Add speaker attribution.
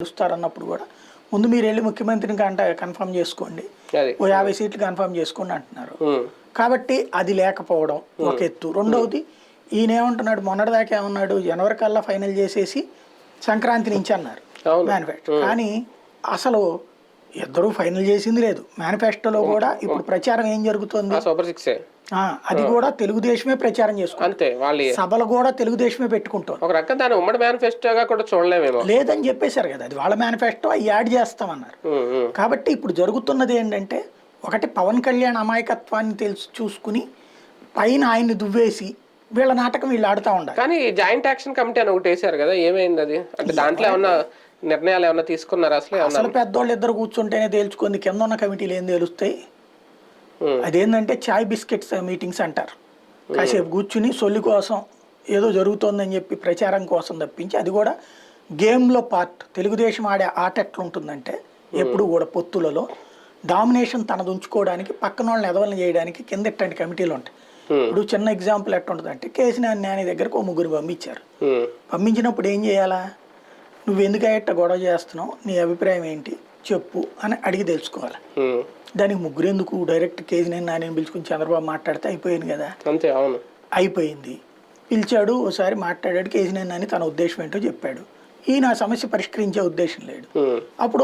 Speaker 1: గెలుస్తారన్నప్పుడు కూడా ముందు మీరు వెళ్ళి ముఖ్యమంత్రిని కన్ఫర్మ్ చేసుకోండి, ఓ 50 సీట్లు కన్ఫర్మ్ చేసుకోండి అంటున్నారు. కాబట్టి అది లేకపోవడం ఒక ఎత్తు. రెండవది ఈయన ఏమంటున్నాడు, మొన్నటిదాకా ఏమన్నాడు, జనవరి కల్లా ఫైనల్ చేసేసి సంక్రాంతి నుంచి అన్నారు మేనిఫెస్టో. కానీ అసలు ఇద్దరు ఫైనల్ చేసింది లేదు. మేనిఫెస్టోలో కూడా ఇప్పుడు ప్రచారం ఏం జరుగుతుంది, అది కూడా తెలుగుదేశమే ప్రచారం చేసుకుంటుంది, సభలు కూడా తెలుగుదేశమే పెట్టుకుంటారు.
Speaker 2: ఒక రకం దాని ఉమ్మడి మేనిఫెస్టోగా కూడా చూడలేమేమో
Speaker 1: లేదని చెప్పేశారు కదా, అది వాళ్ళ మేనిఫెస్టో, యాడ్ చేస్తామన్నారు. కాబట్టి ఇప్పుడు జరుగుతున్నది ఏంటంటే, ఒకటి పవన్ కళ్యాణ్ అమాయకత్వాన్ని చూసుకుని పైన ఆయన్ని దువ్వేసి వీళ్ళ నాటకం వీళ్ళు ఆడుతూ ఉండాలి.
Speaker 2: కానీ జాయింట్ యాక్షన్ కమిటీ అని ఒకటి వేసారు కదా, ఏమైంది అది? అంటే దాంట్లో ఏమన్నా నిర్ణయాలు ఏమన్నా తీసుకున్నారు? అసలు
Speaker 1: పెద్దోళ్ళు ఇద్దరు కూర్చుంటేనే తేల్చుకుంది, కింద ఉన్న కమిటీలు ఏం తేలుస్తాయి? అదేంటంటే చాయ్ బిస్కెట్స్ మీటింగ్స్ అంటారు. కాసేపు కూర్చుని సొల్లి కోసం ఏదో జరుగుతోందని చెప్పి ప్రచారం కోసం తప్పించి, అది కూడా గేమ్లో పార్ట్. తెలుగుదేశం ఆడే ఆట ఎట్లుంటుందంటే, ఎప్పుడు కూడా పొత్తులలో డామినేషన్ తనది ఉంచుకోవడానికి, పక్కన వాళ్ళని ఎదవలను చేయడానికి కింద ఇట్లాంటి కమిటీలు ఉంటాయి. ఇప్పుడు చిన్న ఎగ్జాంపుల్ ఎట్టుంటుందంటే, కేసీఆర్ నాని దగ్గరకు ఓ ముగ్గురు పంపించారు. పంపించినప్పుడు ఏం చేయాలా, నువ్వు ఎందుకు అయ్యట గొడవ చేస్తున్నావు, నీ అభిప్రాయం ఏంటి చెప్పు అని అడిగి తెలుసుకోవాలి. దానికి ముగ్గురు ఎందుకు, డైరెక్ట్ కేసీఆర్ నాని పిలుచుకుని చంద్రబాబు మాట్లాడితే అయిపోయింది కదా. అయిపోయింది, పిలిచాడు, ఒకసారి మాట్లాడాడు, కేసీఆర్ నాని తన ఉద్దేశం ఏంటో చెప్పాడు. ఈయన సమస్య పరిష్కరించే ఉద్దేశం లేడు. అప్పుడు